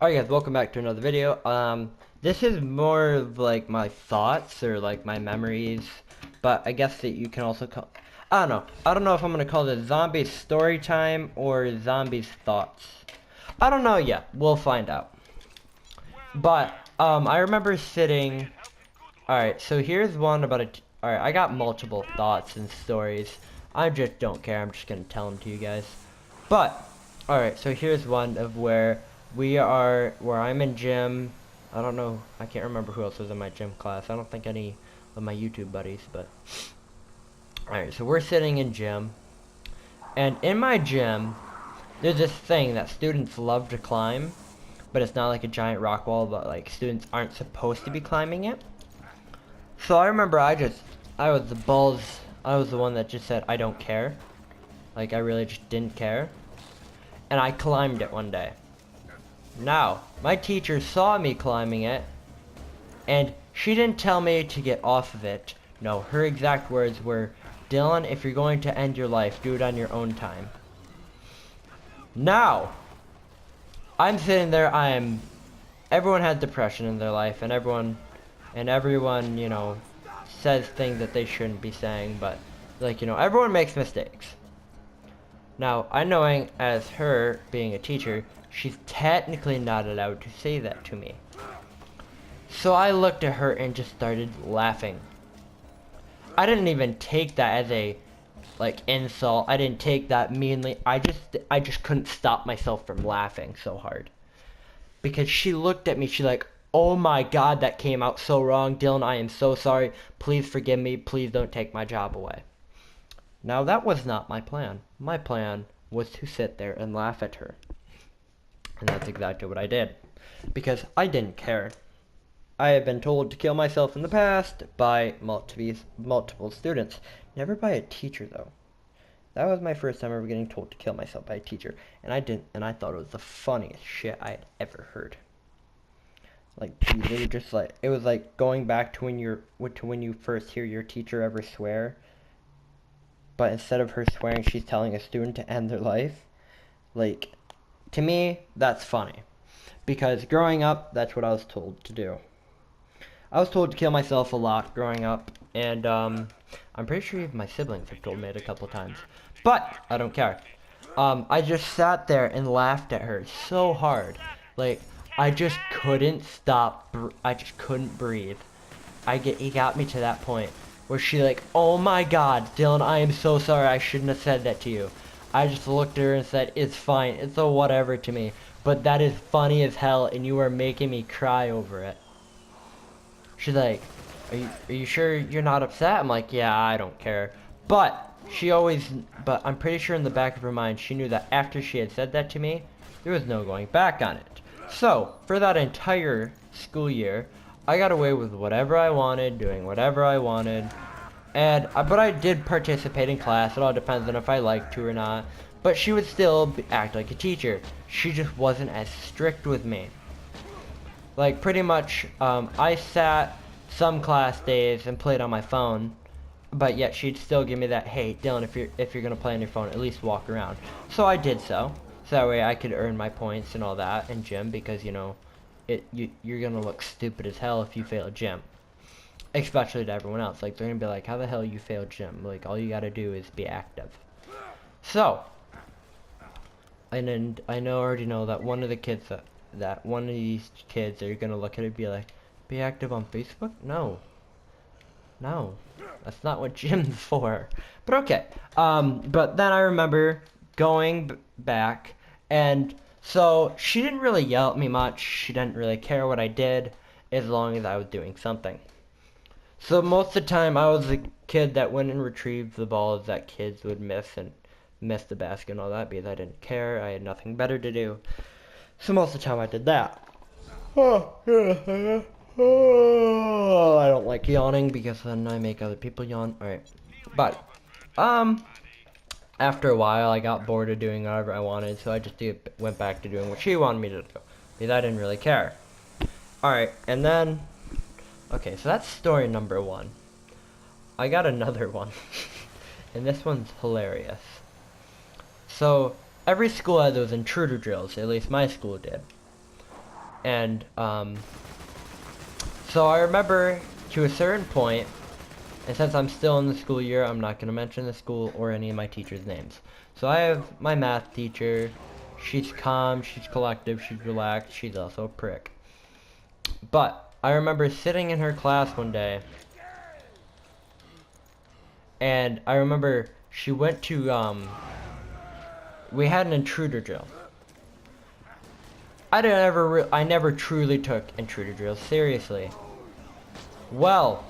Alright guys, welcome back to another video. This is more of like my thoughts or like my memories, but I guess that you can also call, I don't know. I don't know if I'm gonna call this Zombies Story Time or Zombies Thoughts. I don't know yet. We'll find out. But, I remember sitting, alright, so here's one about alright, I got multiple thoughts and stories. I just don't care. I'm just gonna tell them to you guys. But, alright, so here's one of where where I'm in gym. I don't know, I can't remember who else was in my gym class. I don't think any of my YouTube buddies, but. Alright, so we're sitting in gym. And in my gym, there's this thing that students love to climb. But it's not like a giant rock wall, but like students aren't supposed to be climbing it. So I remember I was I was the one that just said I don't care. Like I really just didn't care. And I climbed it one day. Now, my teacher saw me climbing it, and she didn't tell me to get off of it. No, her exact words were, "Dylan, if you're going to end your life, do it on your own time." Now, I'm sitting there, everyone has depression in their life, and everyone, you know, says things that they shouldn't be saying, but, like, you know, everyone makes mistakes. Now, I knowing as her being a teacher, she's technically not allowed to say that to me. So I looked at her and just started laughing. I didn't even take that as a, like, insult. I didn't take that meanly. I just couldn't stop myself from laughing so hard. Because she looked at me, she's like, "Oh my god, that came out so wrong. Dylan, I am so sorry. Please forgive me. Please don't take my job away." Now, that was not my plan. My plan was to sit there and laugh at her. And that's exactly what I did. Because I didn't care. I have been told to kill myself in the past by multiple students. Never by a teacher, though. That was my first time ever getting told to kill myself by a teacher. And I didn't, and I thought it was the funniest shit I had ever heard. Like, geez, it was just like, it was like going back to when you first hear your teacher ever swear. But instead of her swearing, she's telling a student to end their life. Like, to me, that's funny. Because growing up, that's what I was told to do. I was told to kill myself a lot growing up. And, I'm pretty sure even my siblings have told me it a couple times. But, I don't care. I just sat there and laughed at her so hard. Like, I just couldn't stop. I just couldn't breathe. It got me to that point where she like, "Oh my god, Dylan, I am so sorry, I shouldn't have said that to you." I just looked at her and said, "It's fine, it's a whatever to me, but that is funny as hell and you are making me cry over it." She's like, are you sure you're not upset?" I'm like, "Yeah, I don't care." But but I'm pretty sure in the back of her mind, she knew that after she had said that to me, there was no going back on it. So, for that entire school year, I got away with whatever I wanted, doing whatever I wanted, but I did participate in class. It all depends on if I liked to or not. But she would still act like a teacher. She just wasn't as strict with me. Like pretty much, I sat some class days and played on my phone, but yet she'd still give me that, "Hey, Dylan, if you're gonna play on your phone, at least walk around." So I did so. So that way I could earn my points and all that in gym because you know. You're gonna look stupid as hell if you fail gym, especially to everyone else. Like they're gonna be like, "How the hell you failed gym?" Like all you gotta do is be active. So, and already know that one of the kids that one of these kids are gonna look at it and be like, "Be active on Facebook?" No, no, that's not what gym's for. But okay. But then I remember going back and. So, she didn't really yell at me much. She didn't really care what I did as long as I was doing something. So, most of the time, I was the kid that went and retrieved the balls that kids would miss and miss the basket and all that because I didn't care. I had nothing better to do. So, most of the time, I did that. I don't like yawning because then I make other people yawn. Alright. But, after a while, I got bored of doing whatever I wanted, so I just went back to doing what she wanted me to do, because I didn't really care. Alright, and then, okay, so that's story number one. I got another one, and this one's hilarious. So, every school had those intruder drills, at least my school did. And so I remember to a certain point, and since I'm still in the school year, I'm not going to mention the school or any of my teachers' names. So I have my math teacher. She's calm, she's collective, she's relaxed, she's also a prick. But I remember sitting in her class one day, and I remember she went to, we had an intruder drill. I never truly took intruder drills seriously. Well,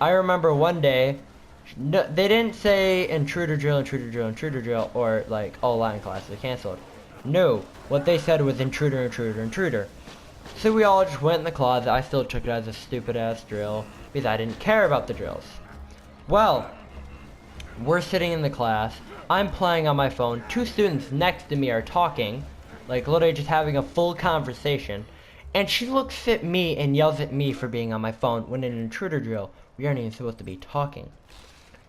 I remember one day, no, they didn't say intruder drill, intruder drill, intruder drill, or like all Latin classes are canceled. No, what they said was intruder, intruder, intruder. So we all just went in the closet. I still took it as a stupid ass drill because I didn't care about the drills. Well, we're sitting in the class. I'm playing on my phone. Two students next to me are talking, like literally just having a full conversation. And she looks at me and yells at me for being on my phone when in an intruder drill, we aren't even supposed to be talking.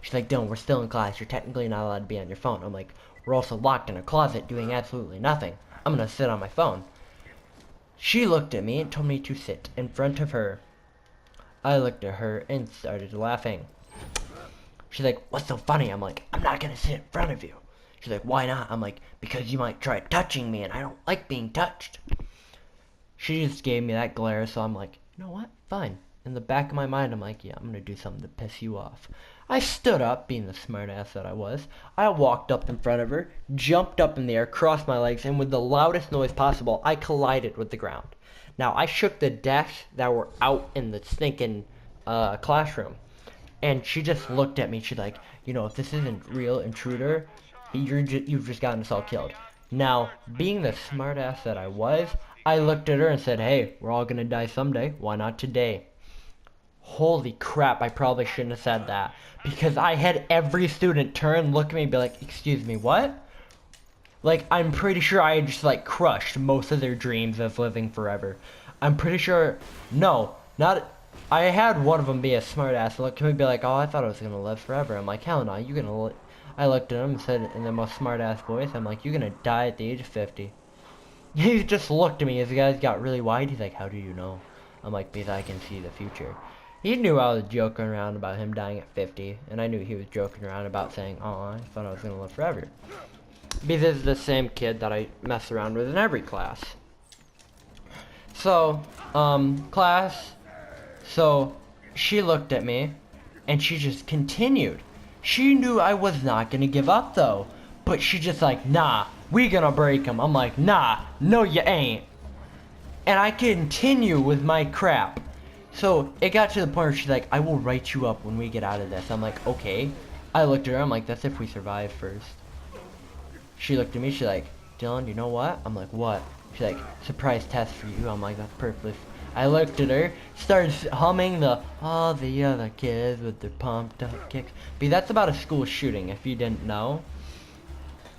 She's like, Dylan, we're still in class. You're technically not allowed to be on your phone. I'm like, we're also locked in a closet doing absolutely nothing. I'm gonna sit on my phone. She looked at me and told me to sit in front of her. I looked at her and started laughing. She's like, what's so funny? I'm like, I'm not gonna sit in front of you. She's like, why not? I'm like, because you might try touching me and I don't like being touched. She just gave me that glare, so I'm like, you know what? Fine. In the back of my mind, I'm like, yeah, I'm gonna do something to piss you off. I stood up, being the smartass that I was. I walked up in front of her, jumped up in the air, crossed my legs, and with the loudest noise possible, I collided with the ground. Now, I shook the desks that were out in the stinking classroom. And she just looked at me. She's like, you know, if this isn't real intruder, you've just gotten us all killed. Now, being the smartass that I was, I looked at her and said, hey, we're all gonna die someday. Why not today? Holy crap, I probably shouldn't have said that. Because I had every student turn, look at me, and be like, excuse me, what? Like, I'm pretty sure I had just, like, crushed most of their dreams of living forever. I'm pretty sure, no, not, I had one of them be a smartass, look at me and be like, oh, I thought I was gonna live forever. I'm like, hell no, you're gonna I looked at him and said in the most smartass voice, I'm like, you're gonna die at the age of 50. He just looked at me, his eyes got really wide, he's like, how do you know? I'm like, because I can see the future. He knew I was joking around about him dying at 50, and I knew he was joking around about saying, oh, I thought I was gonna live forever. Because this is the same kid that I mess around with in every class. So, so she looked at me, and she just continued. She knew I was not gonna give up though, but she just like, nah, we gonna break him. I'm like, nah, no you ain't. And I continue with my crap. So it got to the point where she's like, I will write you up when we get out of this. I'm like, okay. I looked at her, I'm like, that's if we survive first. She looked at me, she's like, Dylan, you know what? I'm like, what? She's like, surprise test for you. I'm like, that's perfectly. I looked at her, started humming all the other kids with their pumped up kicks. But that's about a school shooting, if you didn't know.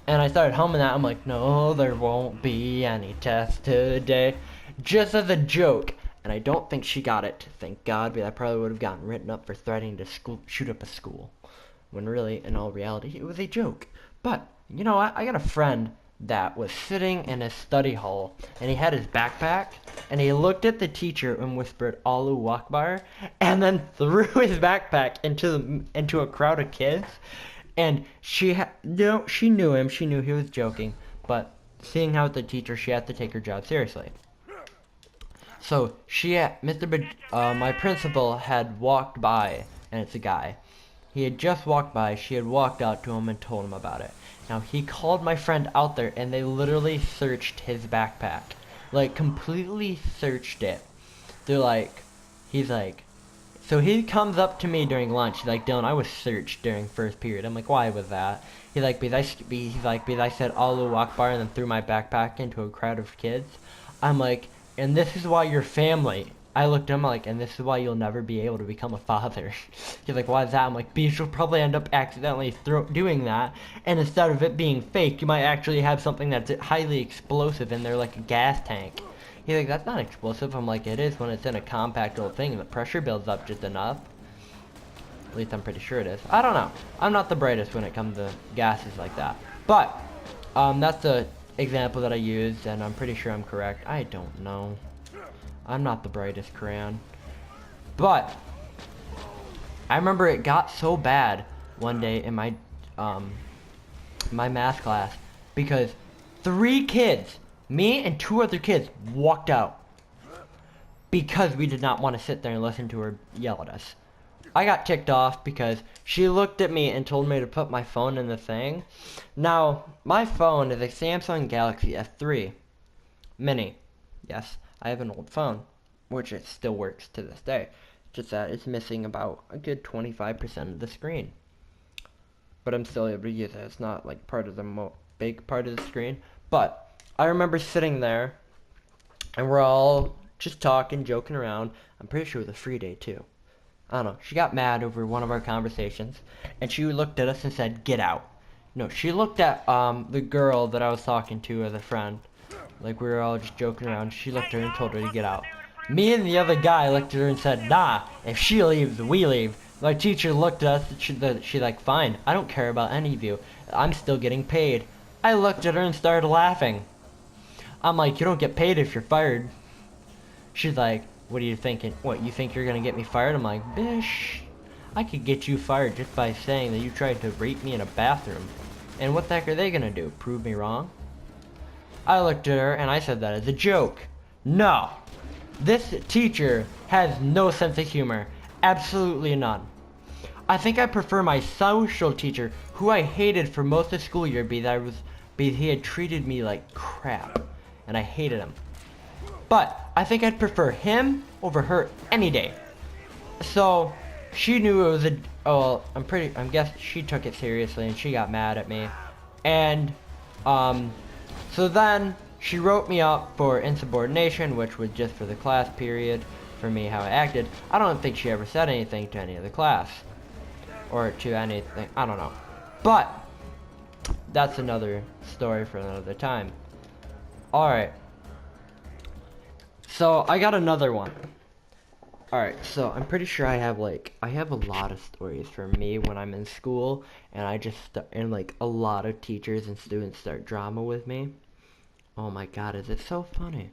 And I started humming that. I'm like, no, there won't be any test today. Just as a joke. And I don't think she got it, thank God, but I probably would have gotten written up for threatening to shoot up a school. When really, in all reality, it was a joke. But, you know what? I got a friend that was sitting in his study hall, and he had his backpack, and he looked at the teacher and whispered, Allahu Akbar, and then threw his backpack into a crowd of kids. And she knew him, she knew he was joking, but seeing how the teacher, she had to take her job seriously. So my principal had walked by, and it's a guy. He had just walked by, she had walked out to him and told him about it. Now he called my friend out there and they literally searched his backpack. Like completely searched it. They're like, so he comes up to me during lunch, he's like, Dylan, I was searched during first period. I'm like, why was that? He's like, because I said Allahu Akbar and then threw my backpack into a crowd of kids. I'm like, and this is why your family, I looked at him like, and this is why you'll never be able to become a father. He's like, why is that? I'm like, because you'll probably end up accidentally doing that, and instead of it being fake, you might actually have something that's highly explosive in there, like a gas tank. He's like, that's not explosive. I'm like, it is when it's in a compact little thing, and the pressure builds up just enough. At least I'm pretty sure it is. I don't know. I'm not the brightest when it comes to gases like that. But, that's the example that I used, and I'm pretty sure I'm correct. I don't know. I'm not the brightest crayon. But I remember it got so bad one day in my math class because 3 kids, me and 2 other kids, walked out because we did not want to sit there and listen to her yell at us. I got ticked off because she looked at me and told me to put my phone in the thing. Now, my phone is a Samsung Galaxy S3 Mini. Yes, I have an old phone, which it still works to this day. Just that it's missing about a good 25% of the screen. But I'm still able to use it. It's not like part of the big part of the screen. But I remember sitting there, and we're all just talking, joking around. I'm pretty sure it was a free day too. I don't know. She got mad over one of our conversations, and she looked at us and said, "Get out." No, she looked at the girl that I was talking to as a friend. Like, we were all just joking around. She looked at her and told her to get out. Me and the other guy looked at her and said, "Nah, if she leaves, we leave." My teacher looked at us and she like, "Fine, I don't care about any of you. I'm still getting paid." I looked at her and started laughing. I'm like, "You don't get paid if you're fired." She's like, "What are you thinking? What, you think you're gonna get me fired?" I'm like, "Bish, I could get you fired just by saying that you tried to rape me in a bathroom. And what the heck are they gonna do? Prove me wrong?" I looked at her and I said that as a joke. No. This teacher has no sense of humor. Absolutely none. I think I prefer my social teacher, who I hated for most of the school year because he had treated me like crap. And I hated him. But I think I'd prefer him over her any day. So she knew it was I'm guessing she took it seriously and she got mad at me. And so then she wrote me up for insubordination, which was just for the class period, for me how I acted. I don't think she ever said anything to any of the class or to anything. I don't know. But that's another story for another time. Alright. So I got another one. Alright, so I'm pretty sure I have a lot of stories for me when I'm in school, and like a lot of teachers and students start drama with me. Oh my god, is it so funny?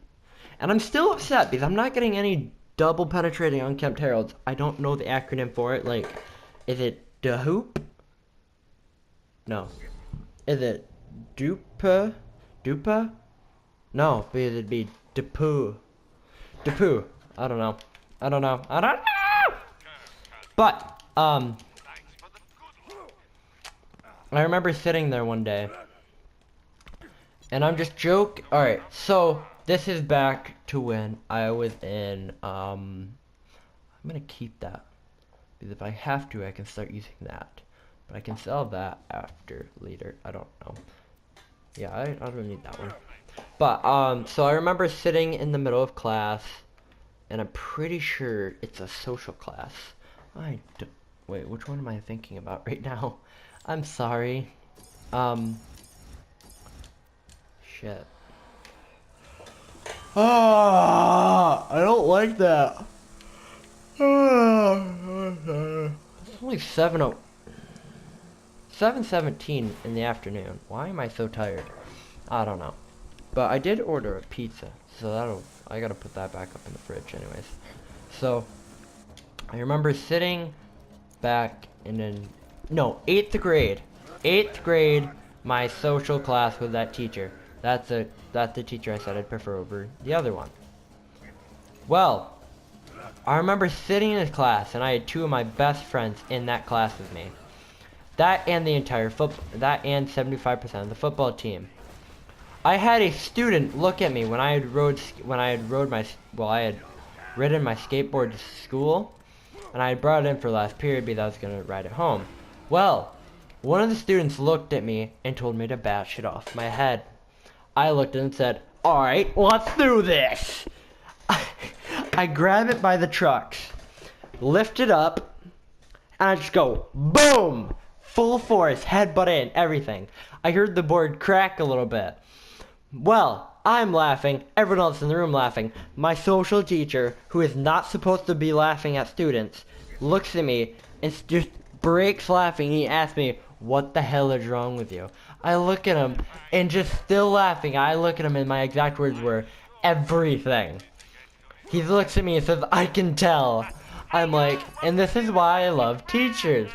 And I'm still upset because I'm not getting any double penetrating unkempt heralds. I don't know the acronym for it. Like, is it DAHOOP? No. Is it DUPA? DUPA? No, because it'd be DAPOO. DAPOO. I don't know. But, I remember sitting there one day, and I'm just alright, so, this is back to when I was in, I'm gonna keep that, because if I have to, I can start using that, but I can sell that later, I don't know. Yeah, I don't need that one. But, so I remember sitting in the middle of class, and I'm pretty sure it's a social class. Wait, which one am I thinking about right now? I'm sorry. Shit. I don't like that. It's only 7:17 in the afternoon. Why am I so tired? I don't know. But I did order a pizza, so I gotta put that back up in the fridge anyways. So, I remember sitting back in 8th grade. 8th grade, my social class with that teacher. That's the teacher I said I'd prefer over the other one. Well, I remember sitting in his class, and I had 2 of my best friends in that class with me. That and 75% of the football team. I had a student look at me when I had ridden my skateboard to school, and I had brought it in for last period because I was gonna ride it home. Well, one of the students looked at me and told me to bash it off my head. I looked at him and said, "Alright, let's do this." I grab it by the trucks, lift it up, and I just go, boom! Full force, headbutt in, everything. I heard the board crack a little bit. Well, I'm laughing, everyone else in the room laughing. My social teacher, who is not supposed to be laughing at students, looks at me and just breaks laughing. He asks me, "What the hell is wrong with you?" I look at him and just still laughing. I look at him and my exact words were, "Everything." He looks at me and says, I can tell. I'm like, and this is why I love teachers.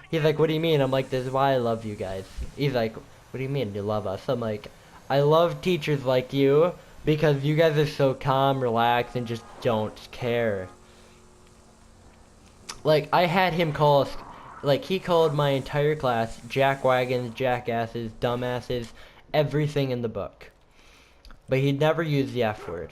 He's like, what do you mean? I'm like, this is why I love you guys. He's like, what do you mean you love us? I'm like, I love teachers like you because you guys are so calm, relaxed, and just don't care. Like, I had him call us, like, he called my entire class jackwagons, jackasses, dumbasses, everything in the book. But he'd never use the F word.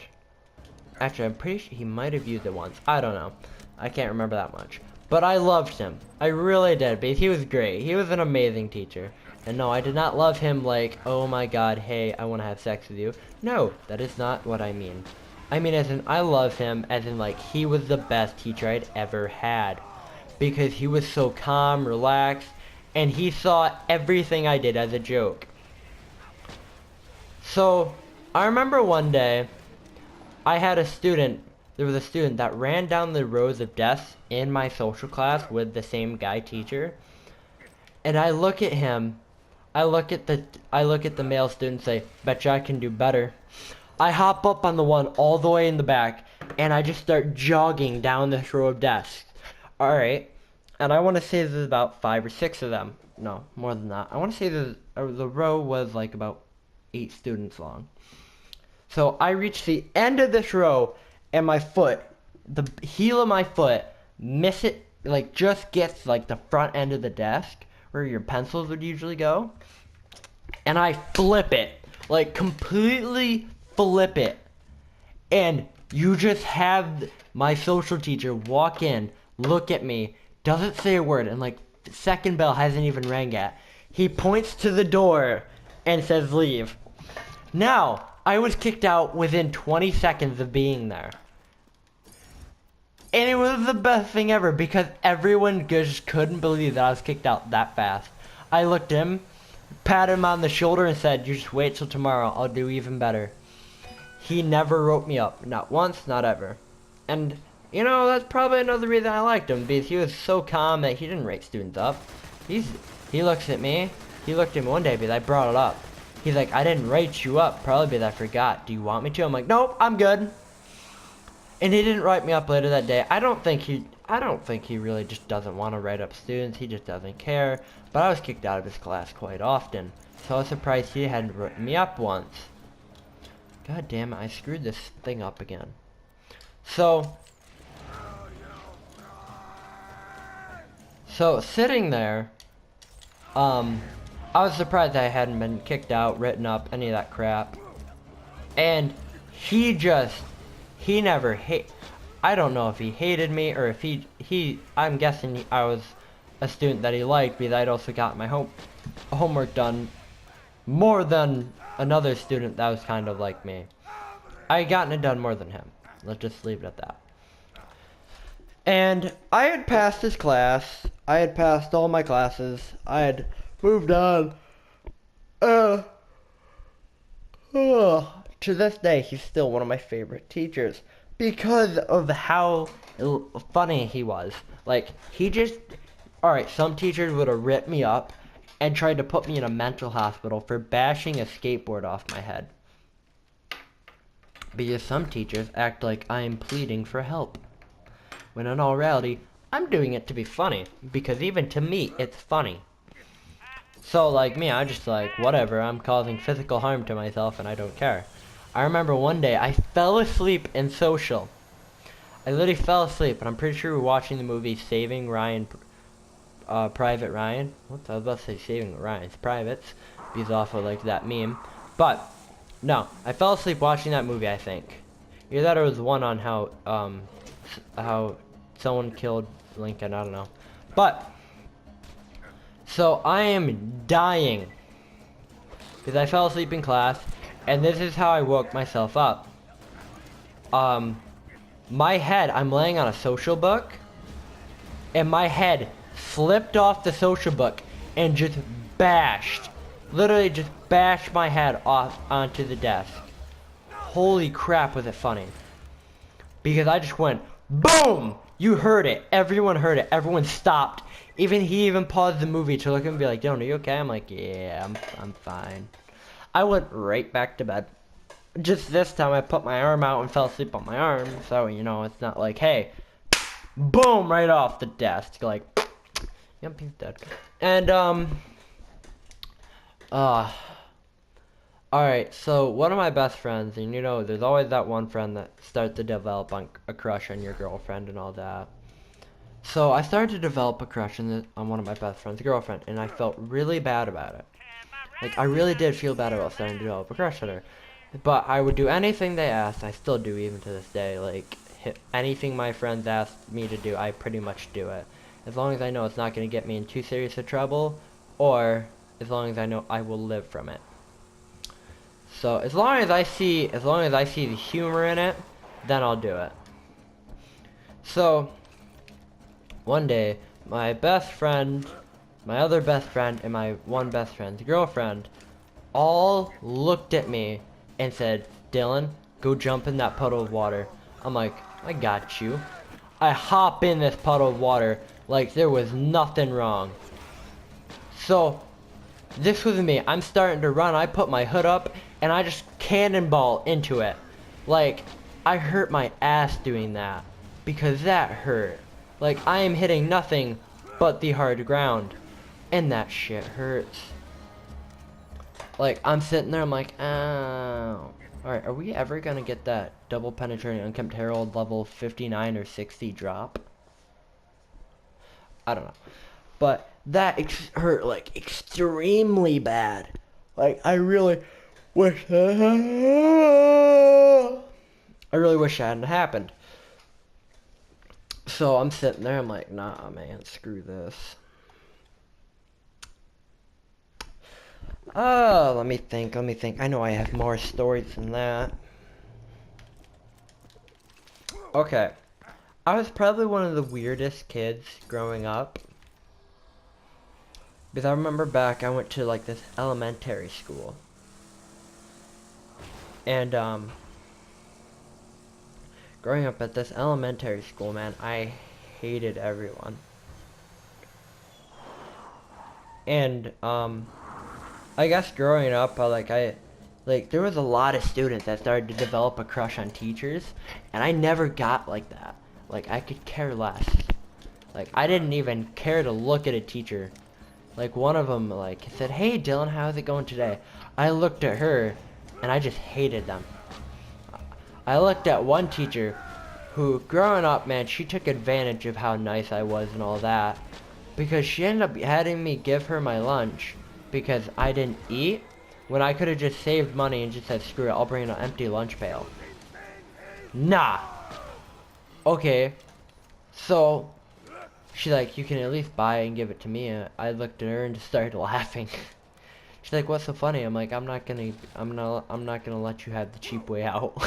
Actually, I'm pretty sure he might have used it once. I don't know. I can't remember that much. But I loved him. I really did, because he was great. He was an amazing teacher. And no, I did not love him like, oh my god, hey, I want to have sex with you. No, that is not what I mean. I mean as in, I love him as in like, he was the best teacher I'd ever had. Because he was so calm, relaxed, and he saw everything I did as a joke. So, I remember one day, there was a student that ran down the rows of desks in my social class with the same guy teacher. And I look at him, I look at the male student and say, betcha I can do better. I hop up on the one all the way in the back, and I just start jogging down this row of desks. Alright, and I want to say there's about 5 or 6 of them. No, more than that. I want to say the row was like about 8 students long. So I reach the end of this row, and my foot, the heel of my foot, just gets like the front end of the desk where your pencils would usually go, and I flip it, like completely flip it, and you just have my social teacher walk in, look at me, doesn't say a word, and like the second bell hasn't even rang yet. He points to the door and says leave. Now, I was kicked out within 20 seconds of being there. And it was the best thing ever because everyone just couldn't believe that I was kicked out that fast. I looked at him, patted him on the shoulder and said, you just wait till tomorrow, I'll do even better. He never wrote me up. Not once, not ever. And, you know, that's probably another reason I liked him because he was so calm that he didn't write students up. He looks at me. He looked at me one day because I brought it up. He's like, I didn't write you up, probably because I forgot. Do you want me to? I'm like, nope, I'm good. And he didn't write me up later that day. I don't think he really just doesn't want to write up students. He just doesn't care. But I was kicked out of his class quite often. So I was surprised he hadn't written me up once. God damn it, I screwed this thing up again. So sitting there, I was surprised I hadn't been kicked out, written up, any of that crap. And he never I don't know if he hated me or if I'm guessing I was a student that he liked because I'd also got my homework done more than another student that was kind of like me. I had gotten it done more than him. Let's just leave it at that. And I had passed his class. I had passed all my classes. I had moved on. To this day, he's still one of my favorite teachers because of how funny he was. Like, alright, some teachers would have ripped me up and tried to put me in a mental hospital for bashing a skateboard off my head. Because some teachers act like I am pleading for help. When in all reality, I'm doing it to be funny. Because even to me, it's funny. So like me, I'm just like, whatever, I'm causing physical harm to myself and I don't care. I remember one day, I fell asleep in social. I literally fell asleep, and I'm pretty sure we were watching the movie Saving Ryan, Private Ryan. What? I was about to say Saving Ryan's Privates, because off of like that meme. But, no, I fell asleep watching that movie, I think. Either that or it was one on how someone killed Lincoln, I don't know. But, so I am dying because I fell asleep in class, and this is how I woke myself up. My head, I'm laying on a social book, and my head flipped off the social book and just literally just bashed my head off onto the desk. Holy crap, was it funny. Because I just went, boom! You heard it. Everyone heard it. Everyone stopped. He even paused the movie to look at me and be like, Dylan, are you okay? I'm like, yeah, I'm fine. I went right back to bed. Just this time I put my arm out and fell asleep on my arm, so you know it's not like, hey, boom, right off the desk, like, yep, he's dead. And alright, so one of my best friends, and you know, there's always that one friend that starts to develop on a crush on your girlfriend and all that. So I started to develop a crush on one of my best friend's girlfriend, and I felt really bad about it. Like, I really did feel bad about starting to develop a crush on her. But I would do anything they asked. I still do even to this day. Like, anything my friends ask me to do, I pretty much do it. As long as I know it's not going to get me in too serious of trouble, or as long as I know I will live from it. So as long as I see the humor in it, then I'll do it. So one day, my best friend, my other best friend, and my one best friend's girlfriend all looked at me and said, Dylan, go jump in that puddle of water. I'm like, I got you. I hop in this puddle of water like there was nothing wrong. So this was me. I'm starting to run. I put my hood up and I just cannonball into it. Like, I hurt my ass doing that because that hurt. Like, I am hitting nothing but the hard ground, and that shit hurts. Like, I'm sitting there, I'm like, ow. Alright, are we ever gonna get that double penetrating unkempt Herald level 59 or 60 drop? I don't know. But that hurt, like, extremely bad. Like, I really wish that hadn't happened. So I'm sitting there, I'm like, nah, man, screw this. Let me think. I know I have more stories than that. Okay. I was probably one of the weirdest kids growing up. Because I remember back, I went to like this elementary school. And, growing up at this elementary school, man, I hated everyone. And, I guess growing up, there was a lot of students that started to develop a crush on teachers, and I never got like that. Like, I could care less. Like, I didn't even care to look at a teacher. Like, one of them, like, said, hey, Dylan, how's it going today? I looked at her, and I just hated them. I looked at one teacher who, growing up, man, she took advantage of how nice I was and all that, because she ended up having me give her my lunch because I didn't eat, when I could have just saved money and just said, screw it, I'll bring an empty lunch pail. Nah. Okay. So, she's like, you can at least buy it and give it to me. I looked at her and just started laughing. She's like, what's so funny? I'm like, I'm not gonna let you have the cheap way out.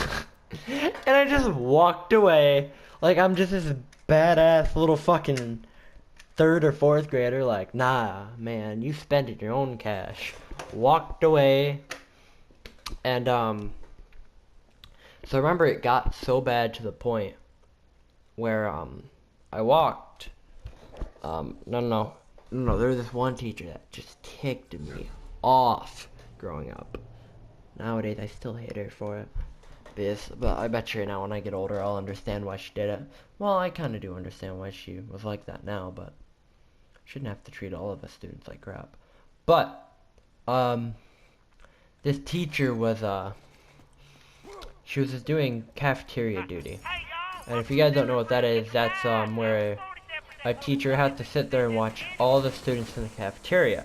And I just walked away. Like, I'm just this badass little fucking 3rd or 4th grader, like, nah, man, you spent it your own cash. Walked away. And, so I remember it got so bad to the point where, I walked. No, there was this one teacher that just ticked me off growing up. Nowadays, I still hate her for it. But I bet you now when I get older, I'll understand why she did it. Well, I kind of do understand why she was like that now, but shouldn't have to treat all of us students like crap. But, this teacher was, she was just doing cafeteria duty. And if you guys don't know what that is, that's, where a teacher has to sit there and watch all the students in the cafeteria.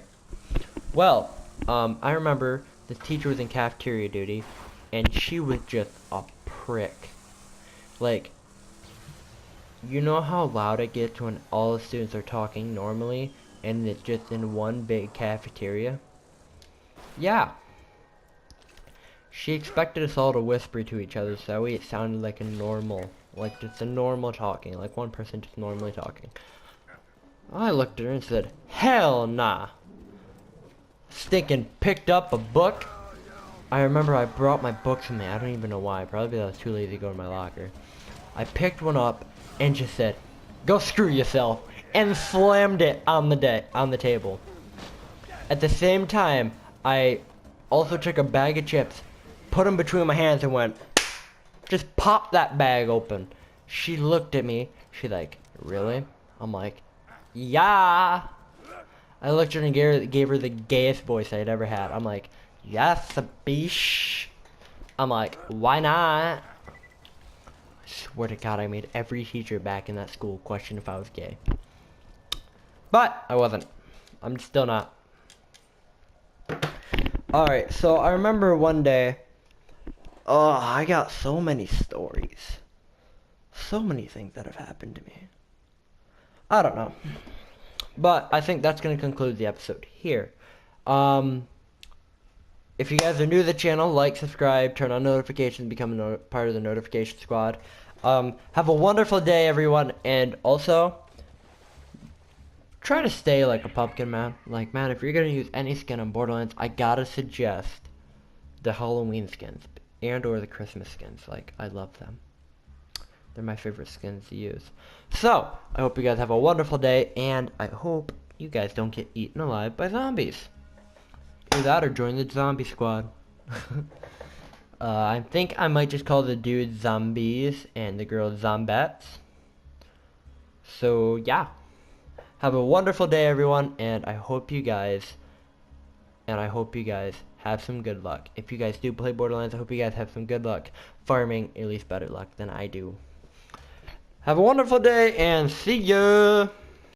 Well, I remember this teacher was in cafeteria duty, and she was just a prick. Like, you know how loud it gets when all the students are talking normally, and it's just in one big cafeteria? Yeah. She expected us all to whisper to each other, so that way it sounded like a normal, like just a normal talking, like one person just normally talking. I looked at her and said, hell nah. Stinking picked up a book. I remember I brought my books with me. I don't even know why. Probably because I was too lazy to go to my locker. I picked one up and just said, go screw yourself, and slammed it on the table. At the same time, I also took a bag of chips, put them between my hands and went, just popped that bag open. She looked at me. She's like, really? I'm like, yeah. I looked at her and gave her the gayest voice I'd ever had. I'm like, yes, bish. I'm like, why not? Swear to God, I made every teacher back in that school question if I was gay. But I wasn't. I'm still not. Alright, so I remember one day, oh, I got so many stories. So many things that have happened to me. I don't know. But I think that's going to conclude the episode here. If you guys are new to the channel, like, subscribe, turn on notifications, become a part of the notification squad. Have a wonderful day, everyone, and also, try to stay like a pumpkin, man. Like, man, if you're going to use any skin on Borderlands, I gotta suggest the Halloween skins and or the Christmas skins. Like, I love them. They're my favorite skins to use. So, I hope you guys have a wonderful day, and I hope you guys don't get eaten alive by zombies. Either that or join the zombie squad. I think I might just call the dudes zombies and the girls zombettes. So, yeah. Have a wonderful day, everyone, and I hope you guys have some good luck. If you guys do play Borderlands, I hope you guys have some good luck farming, at least better luck than I do. Have a wonderful day, and see ya!